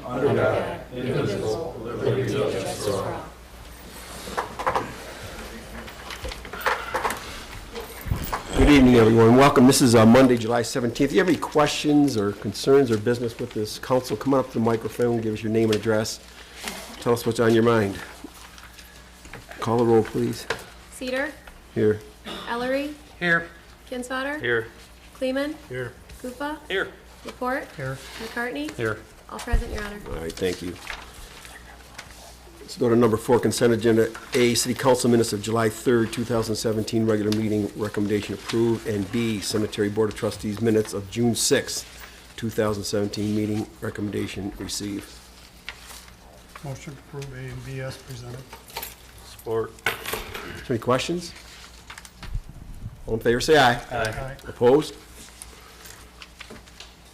under God, indivisible, with liberty and justice for all. Good evening, everyone. Welcome. This is Monday, July 17th. If you have any questions or concerns or business with this council, come on up to the microphone, give us your name and address. Tell us what's on your mind. Call the roll, please. Cedar. Here. Ellery. Here. Kinswater. Here. Kleeman. Here. Koopa. Here. Laporte. Here. McCartney. Here. All present, Your Honor. All right, thank you. Let's go to number 4, consent agenda A, City Council minutes of July 3rd, 2017, regular meeting, recommendation approved, and B, Cemetery Board of Trustees minutes of June 6th, 2017, meeting, recommendation received. Motion to approve A and B as presented. Support. Any questions? All in favor, say aye. Aye. Opposed?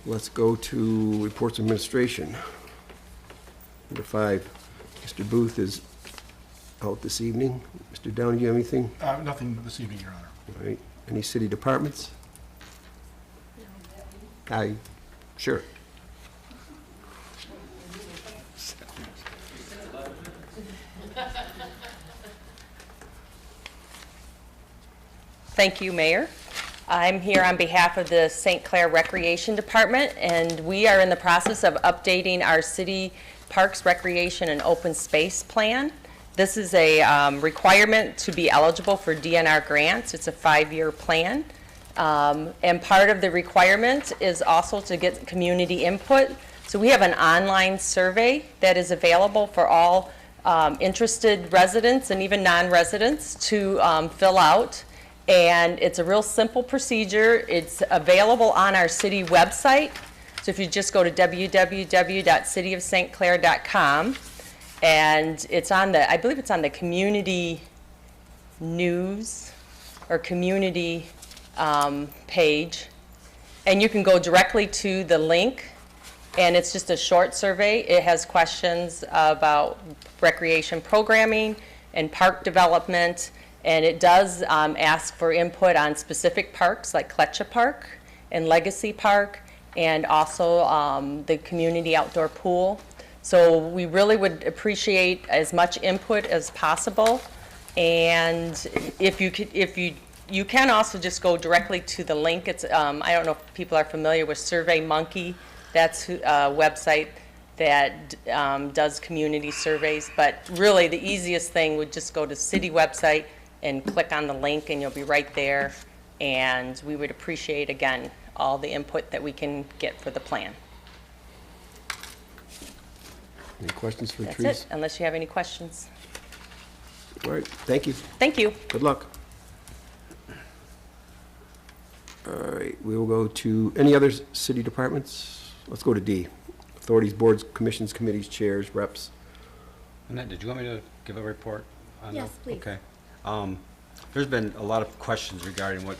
Let's go to reports of administration. Number 5, Mr. Booth is out this evening. Mr. Downey, do you have anything? Nothing this evening, Your Honor. All right. Any city departments? Sure. Thank you, Mayor. I'm here on behalf of the St. Clair Recreation Department, and we are in the process of updating our city parks, recreation, and open space plan. This is a requirement to be eligible for DNR grants. It's a 5-year plan. And part of the requirement is also to get community input. So we have an online survey that is available for all interested residents and even non-residents to fill out. And it's a real simple procedure. It's available on our city website. So if you just go to www.cityofstclair.com, and it's on the, I believe it's on the community news or community page, and you can go directly to the link, and it's just a short survey. It has questions about recreation programming and park development, and it does ask for input on specific parks like Kletcha Park and Legacy Park, and also the community outdoor pool. So we really would appreciate as much input as possible. And if you could, you can also just go directly to the link. It's I don't know if people are familiar with SurveyMonkey. That's a website that does community surveys. But really, the easiest thing would just go to city website and click on the link, and you'll be right there. And we would appreciate, again, all the input that we can get for the plan. Any questions for That's Therese? it, unless you have any questions. All right, thank you. Thank you. Good luck. All right, we will go to any other city departments? Let's go to D. Authorities, boards, commissions, committees, chairs, reps. Annette, did you want me to give a report on that? Yes, please. Okay. There's been a lot of questions regarding what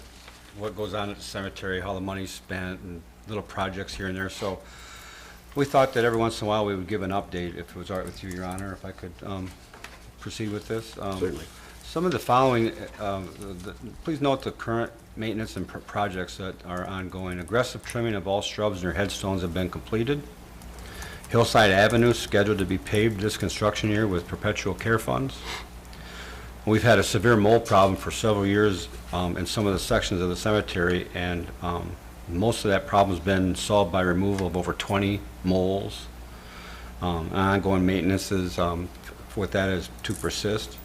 goes on at the cemetery, how the money's spent, and little projects here and there. So we thought that every once in a while we would give an update, if it was all right with you, Your Honor, if I could proceed with this. Certainly. Some of the following, please note the current maintenance and projects that are ongoing. Aggressive trimming of all shrubs near headstones have been completed. Hillside Avenue scheduled to be paved this construction year with perpetual care funds. We've had a severe mold problem for several years in some of the sections of the cemetery, and most of that problem's been solved by removal of over 20 moles. Ongoing maintenance is, with that is to persist.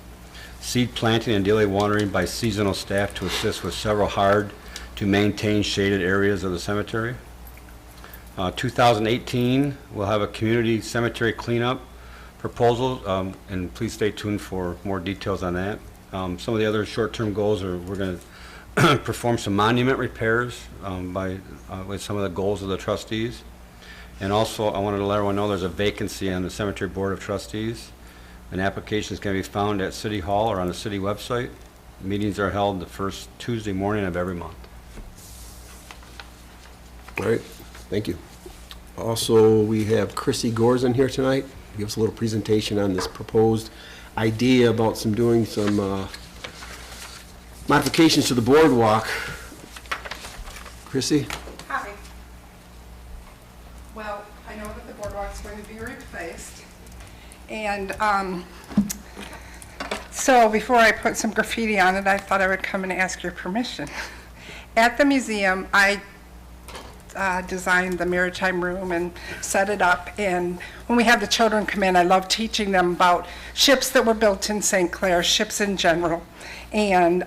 Seed planting and daily watering by seasonal staff to assist with several hard to maintain shaded areas of the cemetery. 2018, we'll have a community cemetery cleanup proposal, and please stay tuned for more details on that. Some of the other short-term goals are we're going to perform some monument repairs with some of the goals of the trustees. And also, I wanted to let everyone know there's a vacancy on the Cemetery Board of Trustees, and applications can be found at City Hall or on the city website. Meetings are held the first Tuesday morning of every month. All right, thank you. Also, we have Chrissy Gorzen here tonight. Give us a little presentation on this proposed idea about doing some modifications to the boardwalk. Chrissy? Hi. Well, I know that the boardwalk's going to be replaced. And so before I put some graffiti on it, I thought I would come and ask your permission. At the museum, I designed the maritime room and set it up. And when we have the children come in, I love teaching them about ships that were built in St. Clair, ships in general, and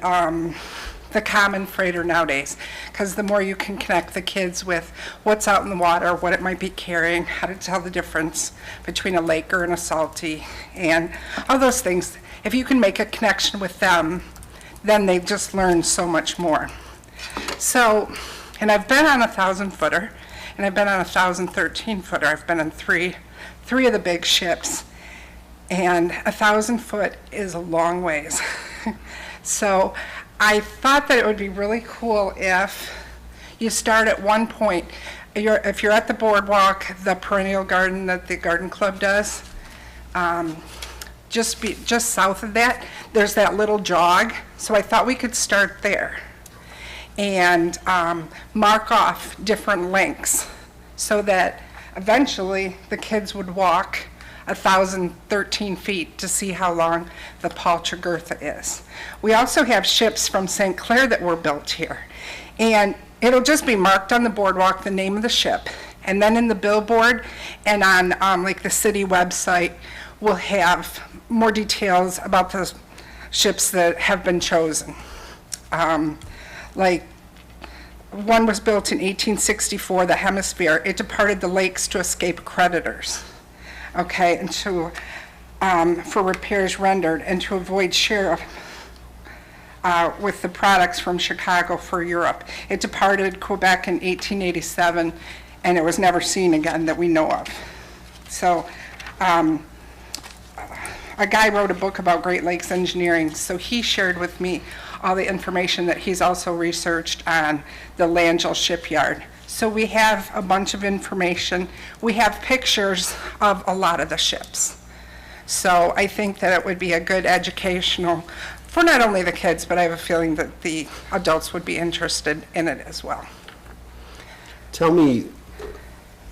the common freighter nowadays. Because the more you can connect the kids with what's out in the water, what it might be carrying, how to tell the difference between a Laker and a Salty, and all those things. If you can make a connection with them, then they just learn so much more. So, and I've been on a 1,000-footer, and I've been on a 1,013-footer. I've been on three of the big ships, and 1,000-foot is a long ways. So I thought that it would be really cool if you start at one point. If you're at the boardwalk, the perennial garden that the garden club does, just south of that, there's that little jog. So I thought we could start there and mark off different links so that eventually the kids would walk 1,013 feet to see how long the Paul Tregurtha is. We also have ships from St. Clair that were built here. And it'll just be marked on the boardwalk, the name of the ship. And then in the billboard and on like the city website, we'll have more details about the ships that have been chosen. Like one was built in 1864, the Hemisphere. It departed the lakes to escape creditors, okay, and to, for repairs rendered and to avoid share with the products from Chicago for Europe. It departed Quebec in 1887, and it was never seen again that we know of. So a guy wrote a book about Great Lakes engineering, so he shared with me all the information that he's also researched on the Langell shipyard. So we have a bunch of information. We have pictures of a lot of the ships. So I think that it would be a good educational for not only the kids, but I have a feeling that the adults would be interested in it as well. Tell me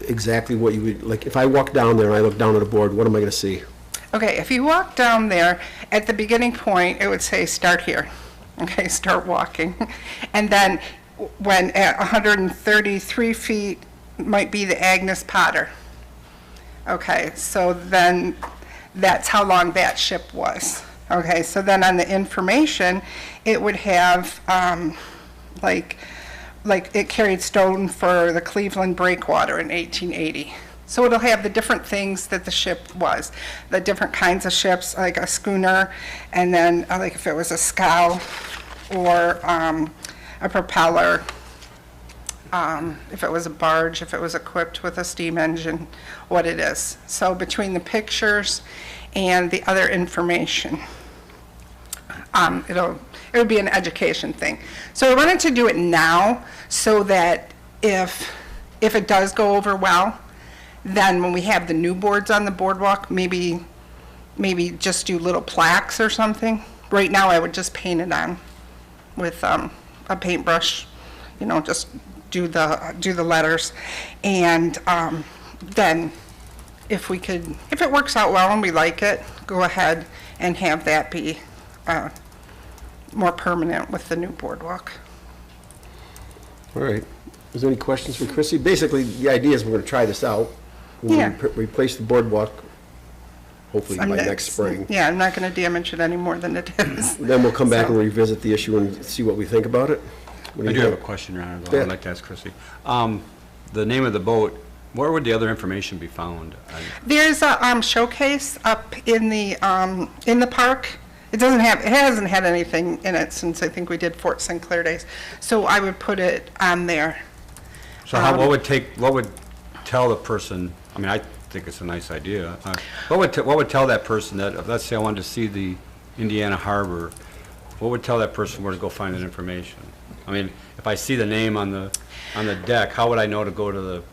exactly what you would, like, if I walk down there and I look down at a board, what am I going to see? Okay, if you walk down there, at the beginning point, it would say start here. Okay, start walking. And then when at 133 feet might be the Agnes Potter. Okay, so then that's how long that ship was. Okay, so then on the information, it would have like it carried stone for the Cleveland breakwater in 1880. So it'll have the different things that the ship was, the different kinds of ships, like a schooner, and then like if it was a scow or a propeller, if it was a barge, if it was equipped with a steam engine, what it is. So between the pictures and the other information, it would be an education thing. So I wanted to do it now so that if it does go over well, then when we have the new boards on the boardwalk, maybe just do little plaques or something. Right now I would just paint it on with a paintbrush, you know, just do the letters. And then if it works out well and we like it, go ahead and have that be more permanent with the new boardwalk. All right. Is there any questions for Chrissy? Basically, the idea is we're going to try this out. We'll Yeah. replace the boardwalk, hopefully by next spring. Yeah, I'm not going to damage it any more than it is. Then we'll come back So- and revisit the issue and see what we think about it. What I you do have a think? question, Your Honor, though, Yeah. I'd like to ask Chrissy. The name of the boat, where would the other information be found? There's a showcase up in the park. It hasn't had anything in it since I think we did Fort St. Clair days. So I would put it on there. So what would tell the person, I mean, I think it's a nice idea. What would tell that person that, if, let's say I wanted to see the Indiana Harbor, what would tell that person where to go find that information? I mean, if I see the name on the deck, how would I know to go to the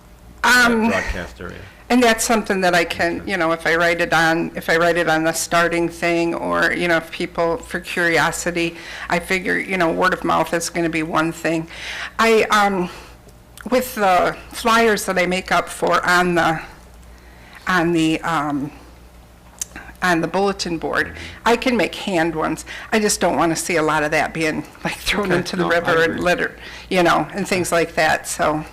broadcast area? And that's something that I can, you know, if I write it on the starting thing, or, you know, if people, for curiosity, I figure, you know, word of mouth is going to be one thing. with the flyers that I make up for on the bulletin board, I can make hand ones. I just don't want to see a lot of that being like thrown into the No, I river and agree. litter, and things like that, so.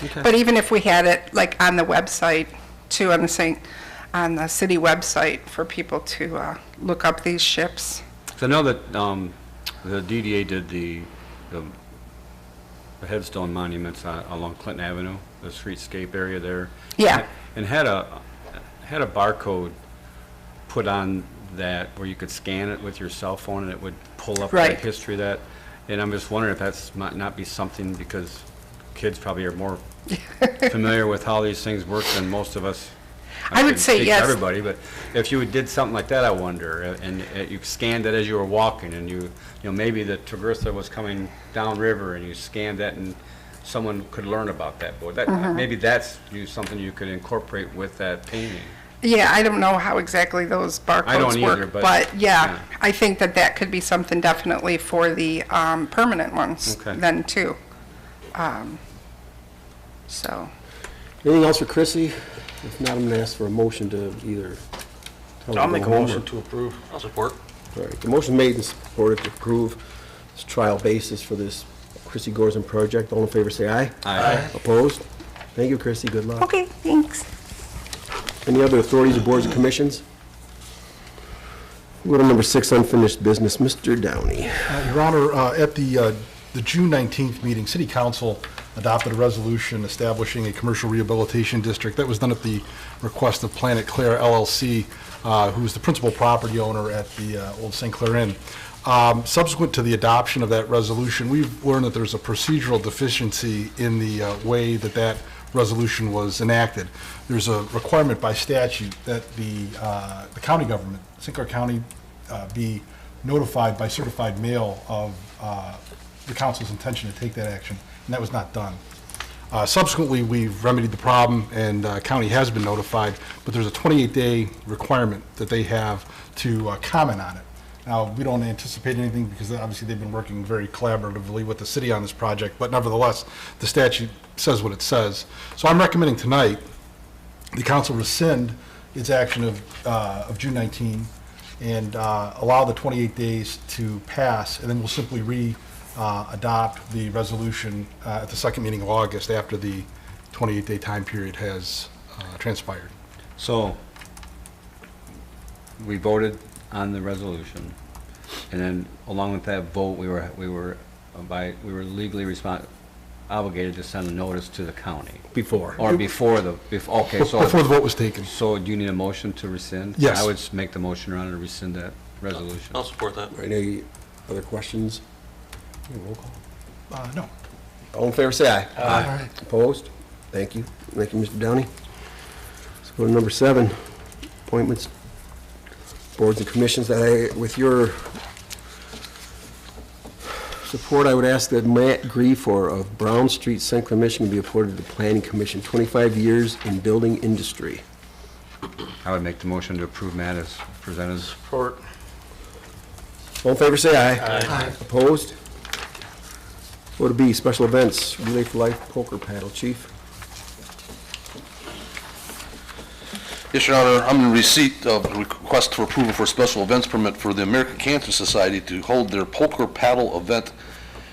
Okay. But even if we had it like on the website too, on the city website for people to look up these ships. So I know that the DDA did the headstone monuments along Clinton Avenue, the streetscape area there. Yeah. And had a barcode put on that where you could scan it with your cell phone and it would pull up the Right. history of that. And I'm just wondering if that's might not be something, because kids probably are more familiar with how these things work than most of us. I would shouldn't say speak for yes. Everybody, but if you did something like that, I wonder, and you scanned it as you were walking, and you know, maybe the Traversa was coming downriver, and you scanned that, and someone could learn about that board. That, Mm-hmm. maybe that's something you could incorporate with that painting. Yeah, I don't know how exactly those I don't barcodes either, work, but- but yeah, yeah. I think that could be something definitely for the permanent ones Okay. then too. So, Anything else for Chrissy? If not, I'm going to ask for a motion to either. tell her I'll to make a go home motion or- to approve. I'll support. All right, the motion made and supported to approve this trial basis for this Chrissy Gorson project. All in favor, say aye. Aye. Opposed? Thank you, Chrissy, good luck. okay, thanks. Any other authorities or boards and commissions? We'll go to number 6, unfinished business. Mr. Downey. Your Honor, at the June 19th meeting, City Council adopted a resolution establishing a commercial rehabilitation district. That was done at the request of Planet Clair LLC, who is the principal property owner at the old St. Clair Inn. Subsequent to the adoption of that resolution, we've learned that there's a procedural deficiency in the way that resolution was enacted. There's a requirement by statute that the county government, St. Clair County, be notified by certified mail of the council's intention to take that action, and that was not done. Subsequently, we've remedied the problem, and county has been notified, but there's a 28-day requirement that they have to comment on it. Now, we don't anticipate anything because obviously they've been working very collaboratively with the city on this project, but nevertheless, the statute says what it says. So I'm recommending tonight the council rescind its action of June 19 and allow the 28 days to pass, and then we'll simply adopt the resolution at the second meeting of August after the 28-day time period has transpired. So, we voted on the resolution, and then along with that vote, we were legally obligated to send a notice to the county. Before. Or before okay, so. Before the vote was taken. So do you need a motion to rescind? Yes. I would make the motion, Your Honor, to rescind that resolution. I'll support that. All right, any other questions? Roll call. No. All in favor, say aye. Aye. Opposed? Thank you. Thank you, Mr. Downey. Let's go to number 7, appointments, boards and commissions. With your support, I would ask that Matt Griefor of Brown Street, St. Clair, Michigan, be appointed to the Planning Commission, 25 years in building industry. I would make the motion to approve Matt as presented. Support. All in favor, say aye. Aye. Opposed? Go to B, special events, Relay for Life poker paddle. Chief? Yes, Your Honor, I'm in receipt of a request for approval for a special events permit for the American Cancer Society to hold their poker paddle event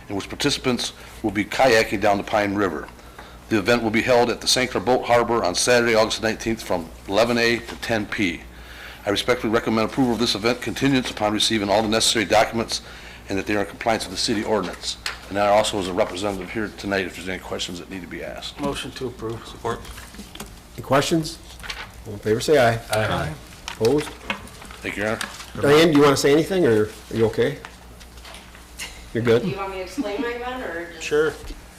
in which participants will be kayaking down the Pine River. The event will be held at the St. Clair Boat Harbor on Saturday, August 19th from 11 a to 10 p. I respectfully recommend approval of this event contingent upon receiving all the necessary documents and that they are in compliance with the city ordinance. And I also, as a representative here tonight, if there's any questions that need to be asked. Motion to approve. Support. Any questions? All in favor, say aye. Aye. Opposed? Thank you, Your Honor. Diane, do you want to say anything, or are you okay? You're Do good? you want me to explain my event, or just Sure.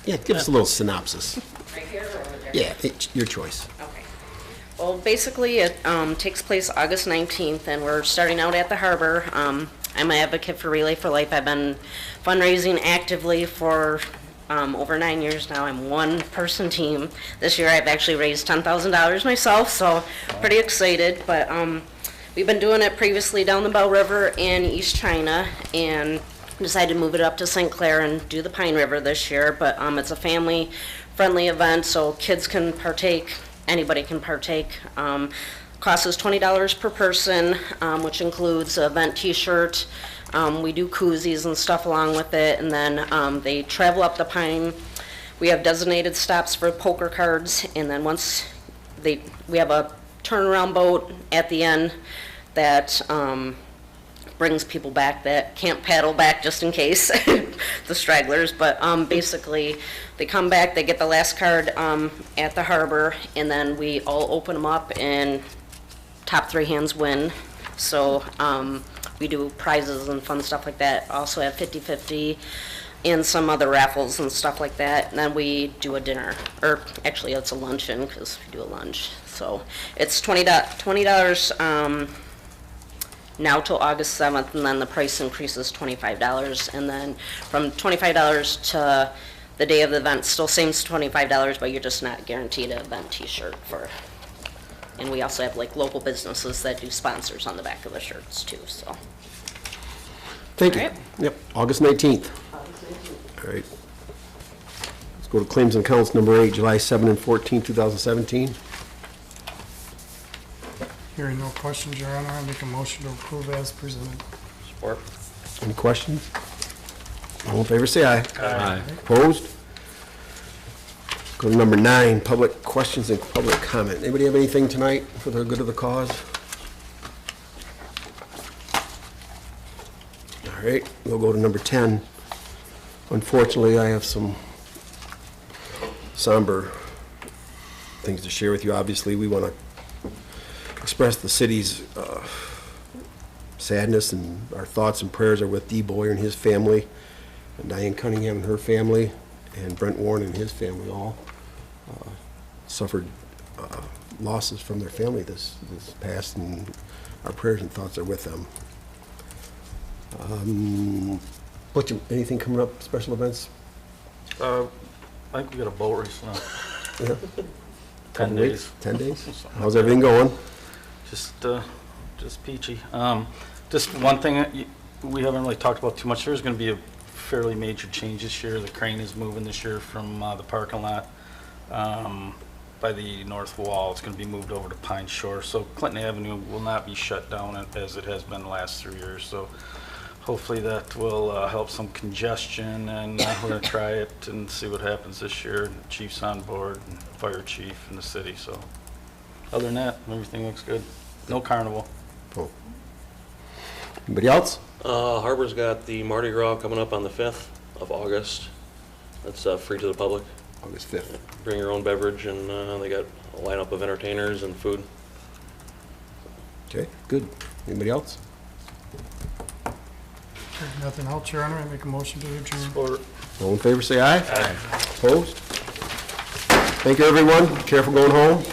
Yeah, give us a little synopsis. right here or over there? Yeah, it's your choice. Okay. Well, basically, it takes place August 19th, and we're starting out at the harbor. I'm an advocate for Relay for Life. I've been fundraising actively for over 9 years now. I'm one-person team. This year, I've actually raised $10,000 myself, so pretty excited. But we've been doing it previously down the Bell River in East China, and decided to move it up to St. Clair and do the Pine River this year. But it's a friendly event, so kids can partake, anybody can partake. Cost is $20 per person, which includes an event t-shirt. We do koozies and stuff along with it, and then they travel up the Pine. We have designated stops for poker cards, and then once we have a turnaround boat at the end that brings people back that can't paddle back just in case, the stragglers. But basically, they come back, they get the last card at the harbor, and then we all open them up, and top 3 hands win. So we do prizes and fun stuff like that. Also have 50-50 and some other raffles and stuff like that. And then we do a dinner, or actually it's a luncheon because we do a lunch. So it's $20 now till August 7th, and then the price increases $25. And then from $25 to the day of the event, still same as $25, but you're just not guaranteed an event t-shirt for. And we also have like local businesses that do sponsors on the back of the shirts too, so. Thank you. All right. Yep, August 19th. All right. Let's go to claims and accounts number 8, July 7 and 14, 2017. Hearing no questions, Your Honor, I make a motion to approve as presented. Support. Any questions? All in favor, say aye. Aye. Opposed? Go to number 9, public questions and public comment. Anybody have anything tonight for the good of the cause? All right, we'll go to number 10. Unfortunately, I have some somber things to share with you. Obviously, we want to express the city's sadness, and our thoughts and prayers are with Dee Boyer and his family, and Diane Cunningham and her family, and Brent Warren and his family all suffered losses from their family this past, and our prayers and thoughts are with them. Anything coming up, special events? I think we got a boat race now. Yeah. 10 days. 10 days? How's everything going? Just peachy. Just one thing we haven't really talked about too much. There's going to be a fairly major change this year. The crane is moving this year from the parking lot by the north wall. It's going to be moved over to Pine Shore. So Clinton Avenue will not be shut down as it has been the last 3 years. So hopefully that will help some congestion, and we're going to try it and see what happens this year. Chief's on board, and fire chief in the city. So other than that, everything looks good. No carnival. Oh. Anybody else? Harbor's got the Mardi Gras coming up on the 5th of August. That's free to the public. August 5th. Bring your own beverage, and they got a lineup of entertainers and food. Okay, good. Anybody else? If nothing else, Your Honor, I make a motion to adjourn. Support. All in favor, say aye. Aye. Opposed? Thank you, everyone. Careful going home.